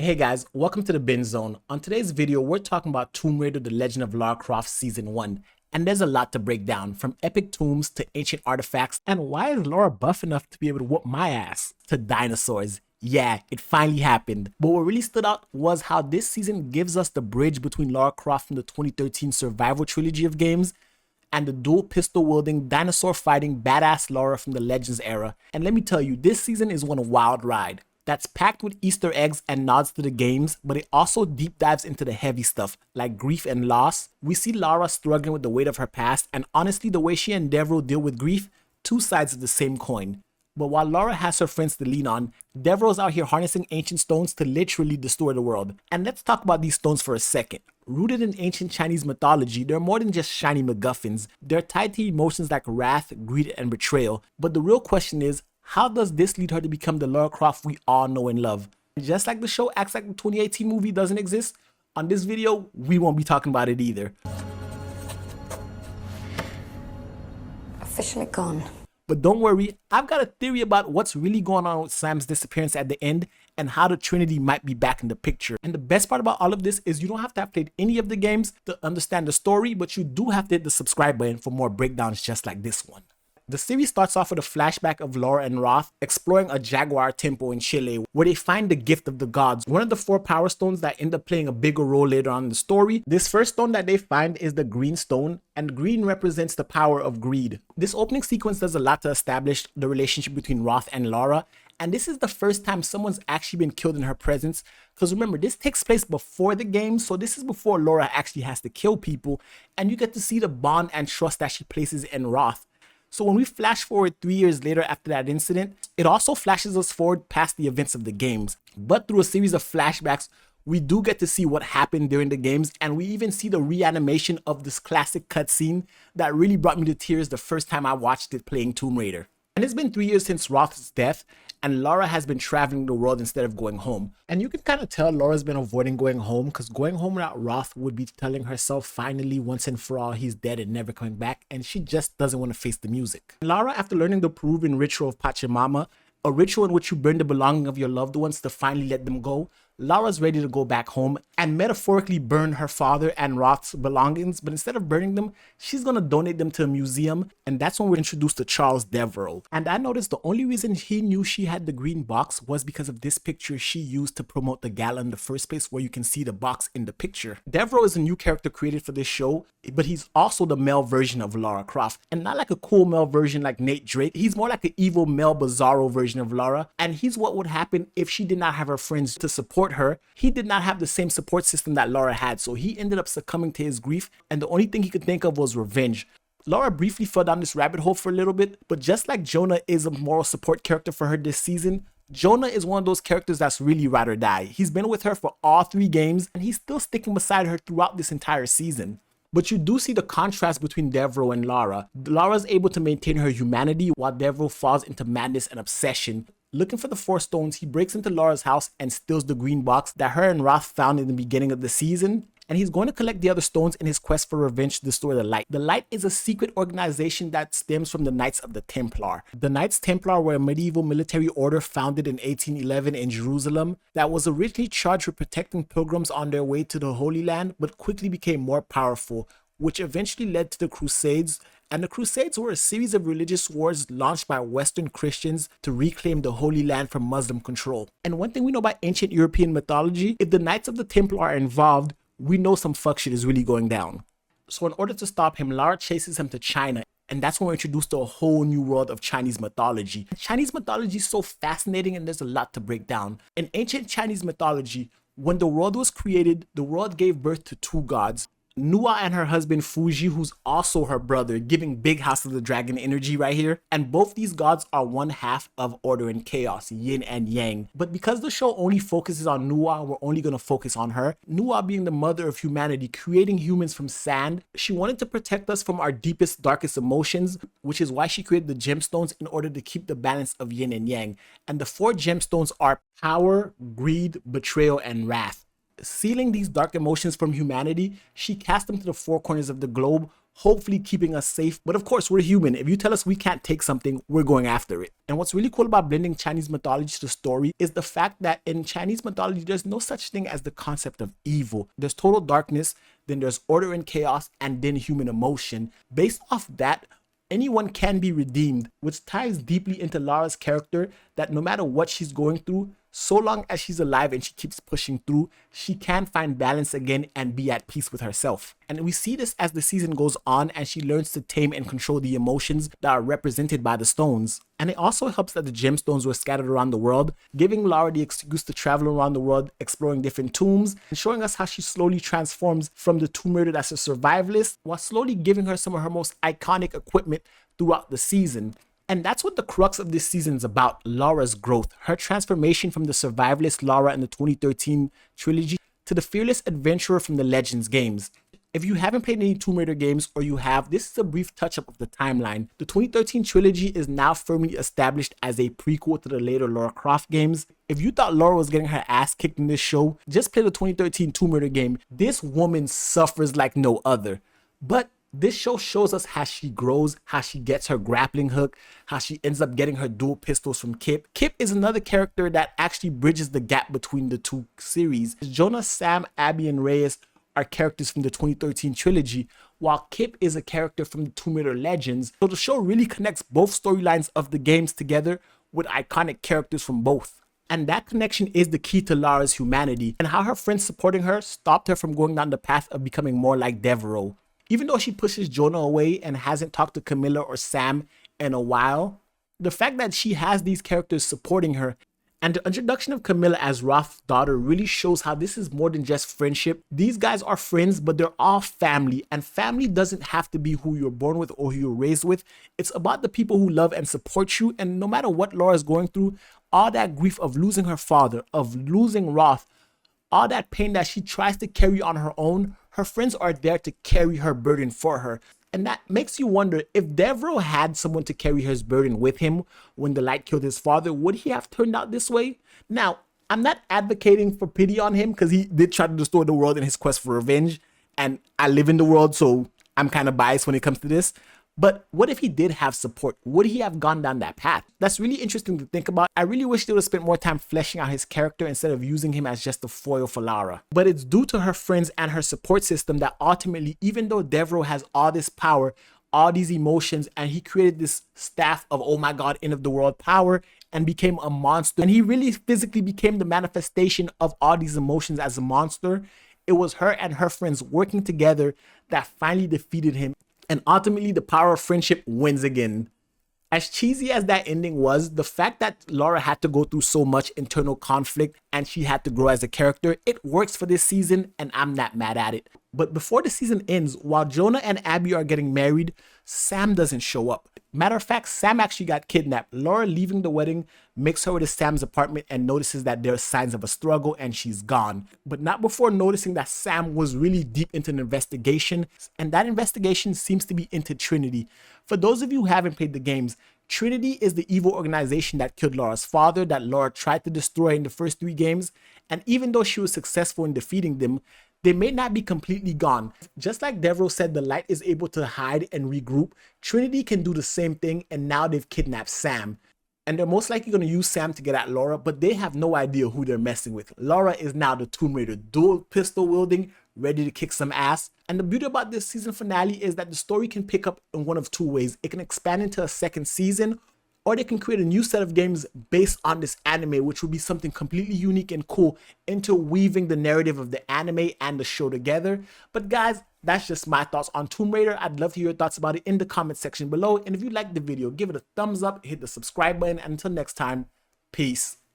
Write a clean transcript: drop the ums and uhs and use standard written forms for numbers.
Hey guys, welcome to the Bin Zone. On today's video, we're talking about Tomb Raider: The Legend of Lara Croft Season 1. And there's a lot to break down, from epic tombs to ancient artifacts, and why is Lara buff enough to be able to whoop my ass, to dinosaurs. Yeah, it finally happened. But what really stood out was how this season gives us the bridge between Lara Croft from the 2013 survival trilogy of games and the dual pistol wielding, dinosaur fighting badass Lara from the Legends era. And let me tell you, this season is one wild ride that's packed with Easter eggs and nods to the games, but it also deep dives into the heavy stuff like grief and loss. We see Lara struggling with the weight of her past, and honestly the way she and Devereaux deal with grief, two sides of the same coin. But while Lara has her friends to lean on, Devereaux's out here harnessing ancient stones to literally destroy the world. And let's talk about these stones for a second. Rooted in ancient Chinese mythology, they're more than just shiny MacGuffins. They're tied to emotions like wrath, greed, and betrayal. But the real question is, how does this lead her to become the Lara Croft we all know and love? Just like the show acts like the 2018 movie doesn't exist, on this video, we won't be talking about it either. Officially gone. But don't worry, I've got a theory about what's really going on with Sam's disappearance at the end and how the Trinity might be back in the picture. And the best part about all of this is you don't have to have played any of the games to understand the story, but you do have to hit the subscribe button for more breakdowns just like this one. The series starts off with a flashback of Lara and Roth exploring a jaguar temple in Chile where they find the gift of the gods, one of the 4 power stones that end up playing a bigger role later on in the story. This first stone that they find is the green stone, and green represents the power of greed. This opening sequence does a lot to establish the relationship between Roth and Lara, and this is the first time someone's actually been killed in her presence, because remember, this takes place before the game, so this is before Lara actually has to kill people, and you get to see the bond and trust that she places in Roth. So when we flash forward 3 years later after that incident, it also flashes us forward past the events of the games. But through a series of flashbacks, we do get to see what happened during the games, and we even see the reanimation of this classic cutscene that really brought me to tears the first time I watched it playing Tomb Raider. And it's been 3 years since Roth's death, and Lara has been traveling the world instead of going home. And you can kind of tell Lara's been avoiding going home, because going home without Roth would be telling herself finally once and for all he's dead and never coming back, and she just doesn't want to face the music. Lara, after learning the proven ritual of Pachamama, a ritual in which you burn the belonging of your loved ones to finally let them go, Lara's ready to go back home and metaphorically burn her father and Roth's belongings, but instead of burning them, she's gonna donate them to a museum, and that's when we're introduced to Charles Devereaux. And I noticed the only reason he knew she had the green box was because of this picture she used to promote the gala in the first place, where you can see the box in the picture. Devereaux is a new character created for this show, but he's also the male version of Lara Croft, and not like a cool male version like Nate Drake. He's more like an evil male Bizarro version of Lara, and he's what would happen if she did not have her friends to support her. He did not have the same support system that Lara had, so he ended up succumbing to his grief, and the only thing he could think of was revenge. Lara briefly fell down this rabbit hole for a little bit, but just like Jonah is a moral support character for her this season, Jonah is one of those characters that's really ride or die. He's been with her for all 3 games, and he's still sticking beside her throughout this entire season. But you do see the contrast between Devereaux and Lara. Lara's able to maintain her humanity while Devereaux falls into madness and obsession. Looking for the 4 stones, he breaks into Lara's house and steals the green box that her and Roth found in the beginning of the season. And he's going to collect the other stones in his quest for revenge to destroy the Light. The Light is a secret organization that stems from the Knights of the Templar. The Knights Templar were a medieval military order founded in 1811 in Jerusalem that was originally charged with protecting pilgrims on their way to the Holy Land, but quickly became more powerful, which eventually led to the Crusades. And the Crusades were a series of religious wars launched by Western Christians to reclaim the Holy Land from Muslim control. And one thing we know about ancient European mythology, if the Knights of the Templar are involved, we know some fuck shit is really going down. So in order to stop him, Lara chases him to China, and that's when we're introduced to a whole new world of Chinese mythology. Chinese mythology is so fascinating, and there's a lot to break down. In ancient Chinese mythology, when the world was created, the world gave birth to 2 gods. Nua and her husband Fuji, who's also her brother, giving big House of the Dragon energy right here. And both these gods are one half of order and chaos, yin and yang. But because the show only focuses on Nua, we're only going to focus on her. Nua being the mother of humanity, creating humans from sand. She wanted to protect us from our deepest, darkest emotions, which is why she created the gemstones in order to keep the balance of yin and yang. And the 4 gemstones are power, greed, betrayal, and wrath. Sealing these dark emotions from humanity, she cast them to the 4 corners of the globe, hopefully keeping us safe. But of course, we're human. If you tell us we can't take something, we're going after it. And what's really cool about blending Chinese mythology to the story is the fact that in Chinese mythology, there's no such thing as the concept of evil. There's total darkness, then there's order and chaos, and then human emotion. Based off that, anyone can be redeemed, which ties deeply into Lara's character, that no matter what she's going through, so long as she's alive and she keeps pushing through, she can find balance again and be at peace with herself. And we see this as the season goes on and she learns to tame and control the emotions that are represented by the stones. And it also helps that the gemstones were scattered around the world, giving Lara the excuse to travel around the world, exploring different tombs, and showing us how she slowly transforms from the tomb raider that's a survivalist, while slowly giving her some of her most iconic equipment throughout the season. And that's what the crux of this season is about, Lara's growth, her transformation from the survivalist Lara in the 2013 trilogy to the fearless adventurer from the Legends games. If you haven't played any Tomb Raider games, or you have, this is a brief touch-up of the timeline. The 2013 trilogy is now firmly established as a prequel to the later Lara Croft games. If you thought Lara was getting her ass kicked in this show, just play the 2013 Tomb Raider game. This woman suffers like no other. But this show shows us how she grows, how she gets her grappling hook, how she ends up getting her dual pistols from Kip. Kip is another character that actually bridges the gap between the two series. Jonah, Sam, Abby, and Reyes are characters from the 2013 trilogy, while Kip is a character from the Tomb Raider Legends. So the show really connects both storylines of the games together with iconic characters from both. And that connection is the key to Lara's humanity, and how her friends supporting her stopped her from going down the path of becoming more like Devereaux. Even though she pushes Jonah away and hasn't talked to Camilla or Sam in a while, the fact that she has these characters supporting her, and the introduction of Camilla as Roth's daughter, really shows how this is more than just friendship. These guys are friends, but they're all family, and family doesn't have to be who you're born with or who you're raised with. It's about the people who love and support you, and no matter what Lara's going through, all that grief of losing her father, of losing Roth, all that pain that she tries to carry on her own, her friends are there to carry her burden for her. And that makes you wonder, if Devereaux had someone to carry his burden with him when the light killed his father, would he have turned out this way? Now, I'm not advocating for pity on him, because he did try to destroy the world in his quest for revenge, and I live in the world, so I'm kind of biased when it comes to this. But what if he did have support? Would he have gone down that path? That's really interesting to think about. I really wish they would have spent more time fleshing out his character instead of using him as just a foil for Lara. But it's due to her friends and her support system that ultimately, even though Devereaux has all this power, all these emotions, and he created this staff of, oh my god, end of the world power, and became a monster, and he really physically became the manifestation of all these emotions as a monster, it was her and her friends working together that finally defeated him. And ultimately, the power of friendship wins again. As cheesy as that ending was, the fact that Lara had to go through so much internal conflict and she had to grow as a character, it works for this season, and I'm not mad at it. But before the season ends, while Jonah and Abby are getting married, Sam doesn't show up. Matter of fact, Sam actually got kidnapped. Lara, leaving the wedding, makes her way to Sam's apartment and notices that there are signs of a struggle, and she's gone. But not before noticing that Sam was really deep into an investigation, and that investigation seems to be into Trinity. For those of you who haven't played the games, Trinity is the evil organization that killed Lara's father, that Lara tried to destroy in the first 3 games, and even though she was successful in defeating them, they may not be completely gone. Just like Devereaux said the light is able to hide and regroup, Trinity can do the same thing, and now they've kidnapped Sam. And they're most likely going to use Sam to get at Lara, but they have no idea who they're messing with. Lara is now the Tomb Raider, dual pistol wielding, ready to kick some ass. And the beauty about this season finale is that the story can pick up in one of 2 ways. It can expand into a second season, or they can create a new set of games based on this anime, which would be something completely unique and cool, interweaving the narrative of the anime and the show together. But guys, that's just my thoughts on Tomb Raider. I'd love to hear your thoughts about it in the comment section below. And if you liked the video, give it a thumbs up, hit the subscribe button, and until next time, peace.